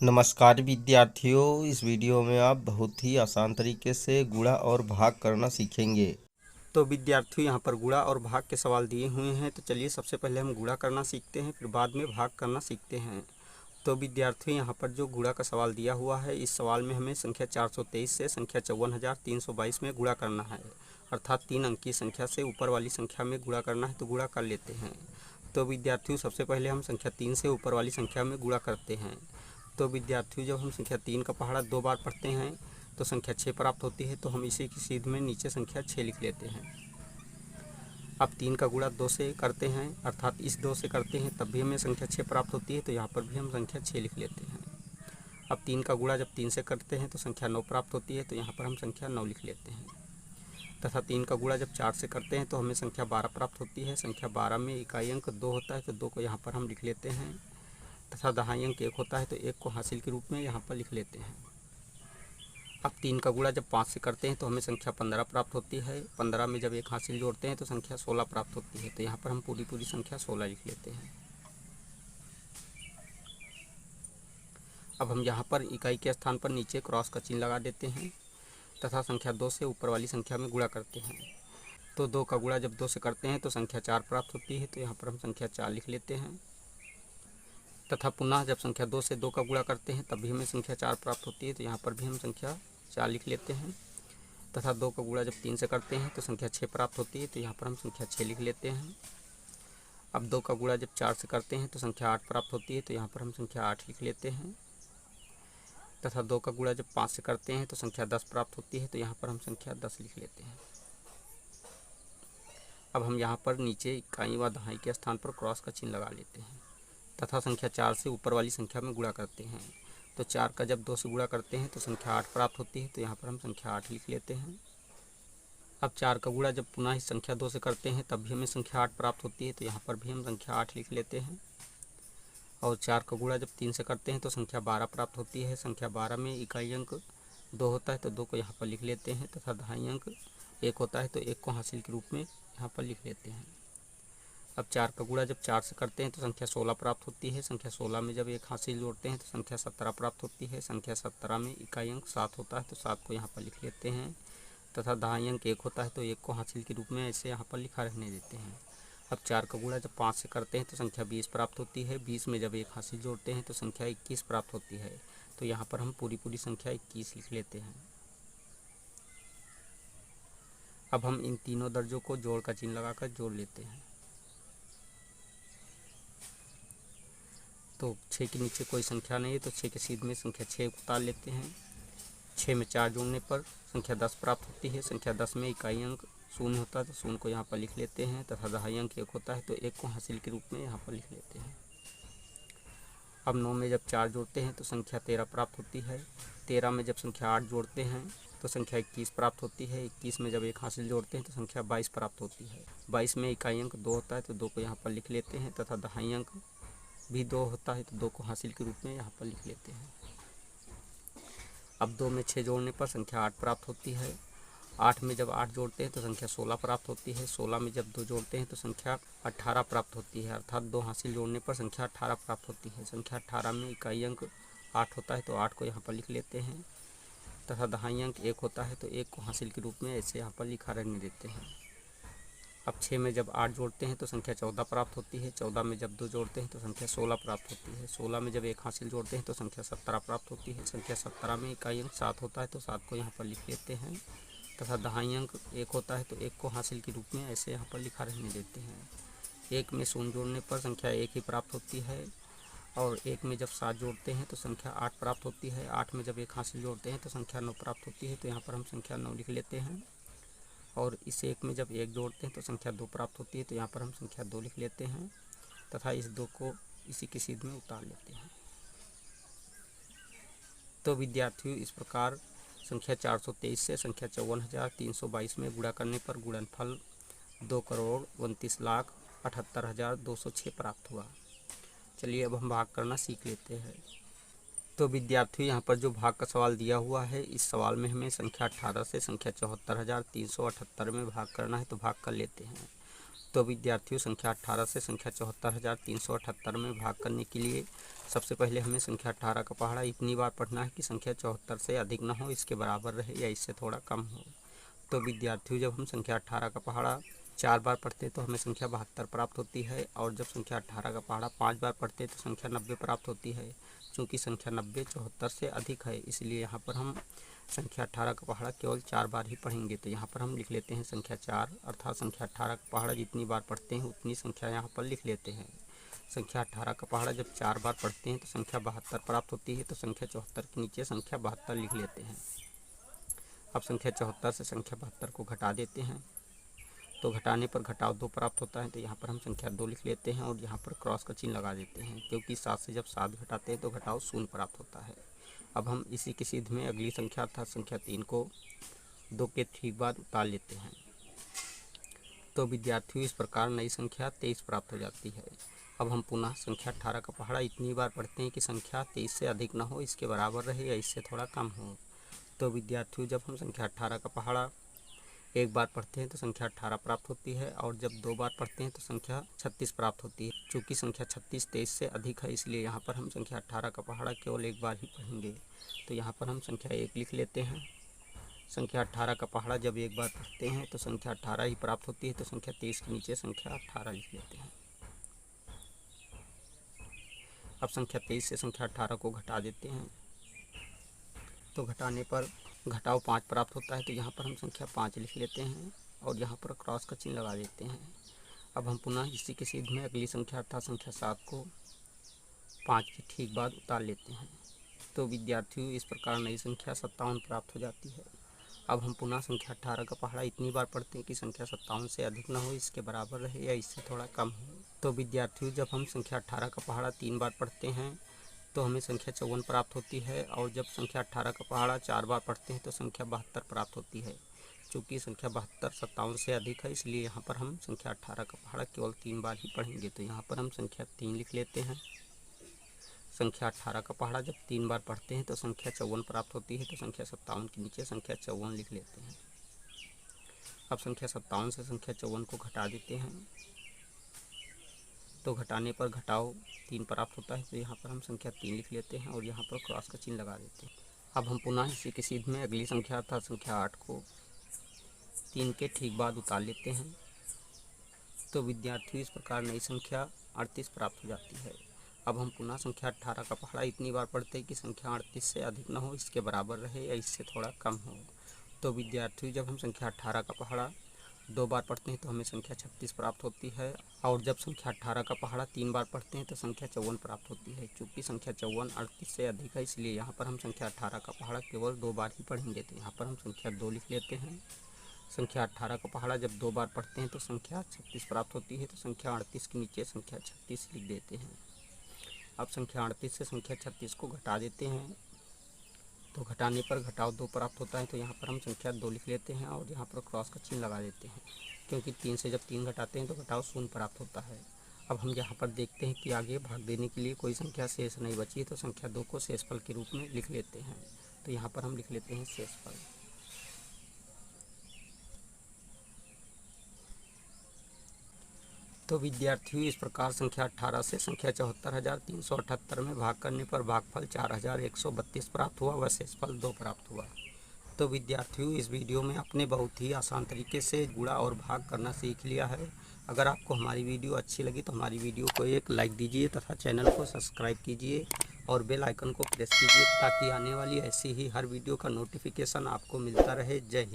नमस्कार विद्यार्थियों, इस वीडियो में आप बहुत ही आसान तरीके से गुणा और भाग करना सीखेंगे। तो विद्यार्थियों यहाँ पर गुणा और भाग के सवाल दिए हुए हैं। तो चलिए सबसे पहले हम गुणा करना सीखते हैं, फिर बाद में भाग करना सीखते हैं। तो विद्यार्थियों यहाँ पर जो गुणा का सवाल दिया हुआ है, इस सवाल में हमें संख्या 423 से संख्या 54,322 में गुणा करना है, अर्थात 3 अंक की संख्या से ऊपर वाली संख्या में गुणा करना है। तो गुणा कर लेते हैं। तो विद्यार्थियों सबसे पहले हम संख्या 3 से ऊपर वाली संख्या में गुणा करते हैं। तो विद्यार्थियों जब हम संख्या 3 का पहाड़ा 2 बार पढ़ते हैं तो संख्या 6 प्राप्त होती है। तो हम इसी की सीध में नीचे संख्या 6 लिख लेते हैं। अब 3 का गुणा 2 से करते हैं, अर्थात इस 2 से करते हैं, तब भी हमें संख्या 6 प्राप्त होती है। तो यहाँ पर भी हम संख्या 6 लिख लेते हैं। अब 3 का गुणा जब 3 से करते हैं तो संख्या 9 प्राप्त होती है। तो यहाँ पर हम संख्या 9 लिख लेते हैं। तथा 3 का गुणा जब 4 से करते हैं तो हमें संख्या 12 प्राप्त होती है। संख्या 12 में इकाई अंक 2 होता है, तो 2 को यहाँ पर हम लिख लेते हैं। तथा दहाई अंक 1 होता है, तो 1 को हासिल के रूप में यहाँ पर लिख लेते हैं। अब 3 का गुणा जब 5 से करते हैं तो हमें संख्या 15 प्राप्त होती है। 15 में जब 1 हासिल जोड़ते हैं तो संख्या 16 प्राप्त होती है। तो यहाँ पर हम पूरी संख्या 16 लिख लेते हैं। अब हम यहाँ पर इकाई के स्थान पर नीचे क्रॉस का चिन्ह लगा देते हैं तथा संख्या 2 से ऊपर वाली संख्या में गुणा करते हैं। तो 2 का गुणा जब 2 से करते हैं तो संख्या 4 प्राप्त होती है। तो यहाँ पर हम संख्या 4 लिख लेते हैं। तथा पुनः जब संख्या 2 से 2 का गुणा करते हैं तब भी हमें संख्या 4 प्राप्त होती है। तो यहाँ पर भी हम संख्या 4 लिख लेते हैं। तथा 2 का गुणा जब 3 से करते हैं तो संख्या 6 प्राप्त होती है। तो यहाँ पर हम संख्या 6 लिख लेते हैं। अब 2 का गुणा जब 4 से करते हैं तो संख्या 8 प्राप्त होती है। तो यहाँ पर हम संख्या 8 लिख लेते हैं। तथा 2 का गुणा जब 5 से करते हैं तो संख्या 10 प्राप्त होती है। तो यहाँ पर हम संख्या 10 लिख लेते हैं। अब हम यहाँ पर नीचे इकाई व दहाई के स्थान पर क्रॉस का चिन्ह लगा लेते हैं तथा संख्या 4 से ऊपर वाली संख्या में गुणा करते हैं। तो 4 का जब 2 से गुणा करते हैं तो संख्या 8 प्राप्त होती है। तो यहाँ पर हम संख्या 8 लिख लेते हैं। अब 4 का गुणा जब पुनः इस संख्या 2 से करते हैं तब भी हमें संख्या 8 प्राप्त होती है। तो यहाँ पर भी हम संख्या 8 लिख लेते हैं। और 4 का गुणा जब 3 से करते हैं तो संख्या 12 प्राप्त होती है। संख्या 12 में इकाई अंक 2 होता है, तो 2 को यहाँ पर लिख लेते हैं। तथा दहाई अंक 1 होता है, तो 1 को हासिल के रूप में यहाँ पर लिख लेते हैं। अब 4 का गुणा जब 4 से करते हैं तो संख्या 16 प्राप्त होती है। संख्या 16 में जब 1 हासिल जोड़ते हैं तो संख्या 17 प्राप्त होती है। संख्या 17 में इकाई अंक 7 होता है, तो 7 को यहाँ पर लिख लेते हैं। तथा दहाई अंक 1 होता है, तो 1 को हासिल के रूप में ऐसे यहाँ पर लिखा रहने देते हैं। अब 4 का गुणा जब 5 से करते हैं तो संख्या 20 प्राप्त होती है। 20 में जब 1 हासिल जोड़ते हैं तो संख्या 21 प्राप्त होती है। तो यहाँ पर हम पूरी संख्या 21 लिख लेते हैं। अब हम इन तीनों दर्जों को जोड़ का चिन्ह लगाकर जोड़ लेते हैं। तो 6 के नीचे कोई संख्या नहीं है, तो 6 के सीध में संख्या 6 उतार लेते हैं। 6 में 4 जोड़ने पर संख्या 10 प्राप्त होती है। संख्या 10 में इकाई अंक 0 होता है, तो 0 को यहाँ पर लिख लेते हैं। तथा दहाई अंक 1 होता है, तो 1 को हासिल के रूप में यहाँ पर लिख लेते हैं। अब 9 में जब 4 जोड़ते हैं तो संख्या 13 प्राप्त होती है। 13 में जब संख्या 8 जोड़ते हैं तो संख्या 21 प्राप्त होती है। 21 में जब 1 हासिल जोड़ते हैं तो संख्या 22 प्राप्त होती है। 22 में इकाई अंक 2 होता है, तो 2 को यहाँ पर लिख लेते हैं। तथा दहाई अंक भी 2 होता है, तो 2 को हासिल के रूप में यहाँ पर लिख लेते हैं। अब 2 में 6 जोड़ने पर संख्या 8 प्राप्त होती है। 8 में जब 8 जोड़ते हैं तो संख्या 16 प्राप्त होती है। 16 में जब 2 जोड़ते हैं तो संख्या 18 प्राप्त होती है, अर्थात 2 हासिल जोड़ने पर संख्या 18 प्राप्त होती है। संख्या 18 में इकाई अंक 8 होता है, तो 8 को यहाँ पर लिख लेते हैं। तथा दहाई अंक 1 होता है, तो 1 को हासिल के रूप में ऐसे यहाँ पर लिखा रहने देते हैं। अब 6 में जब 8 जोड़ते हैं तो संख्या 14 प्राप्त होती है। 14 में जब 2 जोड़ते हैं तो संख्या 16 प्राप्त होती है। 16 में जब 1 हासिल जोड़ते हैं तो संख्या 17 प्राप्त होती है। संख्या 17 में इकाई अंक 7 होता है, तो 7 को यहाँ पर लिख लेते हैं। तथा दहाई अंक 1 होता है, तो 1 को हासिल के रूप में ऐसे यहाँ पर लिखा रहने देते हैं। 1 में 0 जोड़ने पर संख्या 1 ही प्राप्त होती है। और 1 में जब 7 जोड़ते हैं तो संख्या 8 प्राप्त होती है। 8 में जब 1 हासिल जोड़ते हैं तो संख्या 9 प्राप्त होती है। तो यहाँ पर हम संख्या 9 लिख लेते हैं। और इस 1 में जब 1 जोड़ते हैं तो संख्या 2 प्राप्त होती है। तो यहाँ पर हम संख्या 2 लिख लेते हैं। तथा इस 2 को इसी की सीध में उतार लेते हैं। तो विद्यार्थियों, इस प्रकार संख्या 423 से संख्या 54,322 में गुणा करने पर गुणनफल 2,29,78,206 प्राप्त हुआ। चलिए अब हम भाग करना सीख लेते हैं। तो विद्यार्थियों, यहाँ पर जो भाग का सवाल दिया हुआ है, इस सवाल में हमें संख्या 18 से संख्या 74,378 में भाग करना है। तो भाग कर लेते हैं। तो विद्यार्थियों संख्या 18 से संख्या 74,378 में भाग करने के लिए सबसे पहले हमें संख्या 18 का पहाड़ा इतनी बार पढ़ना है कि संख्या 74 से अधिक न हो, इसके बराबर रहे या इससे थोड़ा कम हो। तो विद्यार्थियों जब हम संख्या 18 का पहाड़ा 4 बार पढ़ते हैं तो हमें संख्या 72 प्राप्त होती है, और जब संख्या 18 का पहाड़ा 5 बार पढ़ते हैं तो संख्या 90 प्राप्त होती है। चूँकि संख्या 90 74 से अधिक है, इसलिए यहाँ पर हम संख्या 18 का पहाड़ा केवल 4 बार ही पढ़ेंगे। तो यहाँ पर हम लिख लेते हैं संख्या 4, अर्थात संख्या 18 का पहाड़ा जितनी बार पढ़ते हैं उतनी संख्या यहाँ पर लिख लेते हैं। संख्या 18 का पहाड़ा जब 4 बार पढ़ते हैं तो संख्या 72 प्राप्त होती है, तो संख्या 74 के नीचे संख्या 72 लिख लेते हैं। अब संख्या 74 से संख्या 72 को घटा देते हैं, तो घटाने पर घटाव 2 प्राप्त होता है, तो यहाँ पर हम संख्या 2 लिख लेते हैं और यहाँ पर क्रॉस का चिन्ह लगा देते हैं, क्योंकि 7 से जब 7 घटाते हैं तो घटाव 0 प्राप्त होता है। अब हम इसी के सीध में अगली संख्या अर्थात संख्या 3 को 2 के ठीक बाद उतार लेते हैं। तो विद्यार्थियों इस प्रकार नई संख्या 23 प्राप्त हो जाती है। अब हम पुनः संख्या 18 का पहाड़ा इतनी बार पढ़ते हैं कि संख्या 23 से अधिक न हो, इसके बराबर रहे या इससे थोड़ा कम हो। तो विद्यार्थियों जब हम संख्या 18 का पहाड़ा 1 बार पढ़ते हैं तो संख्या 18 प्राप्त होती है, और जब 2 बार पढ़ते हैं तो संख्या 36 प्राप्त होती है। चूँकि संख्या 36 23 से अधिक है, इसलिए यहाँ पर हम संख्या 18 का पहाड़ा केवल 1 बार ही पढ़ेंगे। तो यहाँ पर हम संख्या 1 लिख लेते हैं। संख्या 18 का पहाड़ा जब 1 बार पढ़ते हैं तो संख्या 18 ही प्राप्त होती है, तो संख्या 23 के नीचे संख्या 18 लिख लेते हैं। अब संख्या 23 से संख्या 18 को घटा देते हैं, तो घटाने पर घटाव 5 प्राप्त होता है, तो यहाँ पर हम संख्या 5 लिख लेते हैं और यहाँ पर क्रॉस का चिन्ह लगा देते हैं। अब हम पुनः इसी के सीध में अगली संख्या अर्थात संख्या 7 को 5 के ठीक बाद उतार लेते हैं। तो विद्यार्थियों इस प्रकार नई संख्या 57 प्राप्त हो जाती है। अब हम पुनः संख्या 18 का पहाड़ा इतनी बार पढ़ते हैं कि संख्या 57 से अधिक न हो, इसके बराबर रहे या इससे थोड़ा कम हो। तो विद्यार्थियों जब हम संख्या 18 का पहाड़ा 3 बार पढ़ते हैं तो हमें संख्या 54 प्राप्त होती है, और जब संख्या 18 का पहाड़ा 4 बार पढ़ते हैं तो संख्या 72 प्राप्त होती है। चूँकि संख्या 72 57 से अधिक है, इसलिए यहाँ पर हम संख्या 18 का पहाड़ा केवल 3 बार ही पढ़ेंगे। तो यहाँ पर हम संख्या 3 लिख लेते हैं। संख्या 18 का पहाड़ा जब 3 बार पढ़ते हैं तो संख्या 54 प्राप्त होती है, तो संख्या 57 के नीचे संख्या 54 लिख लेते हैं। अब संख्या 57 से संख्या 54 को घटा देते हैं, तो घटाने पर घटाव 3 प्राप्त होता है, तो यहाँ पर हम संख्या 3 लिख लेते हैं और यहाँ पर क्रॉस का चिन्ह लगा देते हैं। अब हम पुनः इसी के सीध में अगली संख्या अर्थात संख्या 8 को 3 के ठीक बाद उतार लेते हैं। तो विद्यार्थियों इस प्रकार नई संख्या 38 प्राप्त हो जाती है। अब हम पुनः संख्या 18 का पहाड़ा इतनी बार पढ़ते हैं कि संख्या 38 से अधिक न हो, इसके बराबर रहे या इससे थोड़ा कम हो। तो विद्यार्थियों जब हम संख्या 18 का पहाड़ा 2 बार पढ़ते हैं तो हमें संख्या 36 प्राप्त होती है, और जब संख्या 18 का पहाड़ा 3 बार पढ़ते हैं तो संख्या 54 प्राप्त होती है। चूँकि संख्या 54 38 से अधिक है, इसलिए यहाँ पर हम संख्या 18 का पहाड़ा केवल 2 बार ही पढ़ेंगे। तो यहाँ पर हम संख्या 2 लिख लेते हैं। संख्या 18 का पहाड़ा जब 2 बार पढ़ते हैं तो संख्या 36 प्राप्त होती है, तो संख्या 38 के नीचे संख्या 36 लिख देते हैं। अब संख्या 38 से संख्या 36 को घटा देते हैं, तो घटाने पर घटाव 2 प्राप्त होता है, तो यहाँ पर हम संख्या 2 लिख लेते हैं और यहाँ पर क्रॉस का चिन्ह लगा देते हैं, क्योंकि 3 से जब 3 घटाते हैं तो घटाव 0 प्राप्त होता है। अब हम यहाँ पर देखते हैं कि आगे भाग देने के लिए कोई संख्या शेष नहीं बची, तो संख्या 2 को शेषफल के रूप में लिख लेते हैं। तो यहाँ पर हम लिख लेते हैं शेषफल। तो विद्यार्थियों इस प्रकार संख्या 18 से संख्या 74,378 में भाग करने पर भागफल 4,132 प्राप्त हुआ व शेषफल 2 प्राप्त हुआ। तो विद्यार्थियों इस वीडियो में आपने बहुत ही आसान तरीके से गुणा और भाग करना सीख लिया है। अगर आपको हमारी वीडियो अच्छी लगी तो हमारी वीडियो को एक लाइक दीजिए तथा चैनल को सब्सक्राइब कीजिए और बेल आइकन को प्रेस कीजिए, ताकि आने वाली ऐसी ही हर वीडियो का नोटिफिकेशन आपको मिलता रहे। जय हिंद।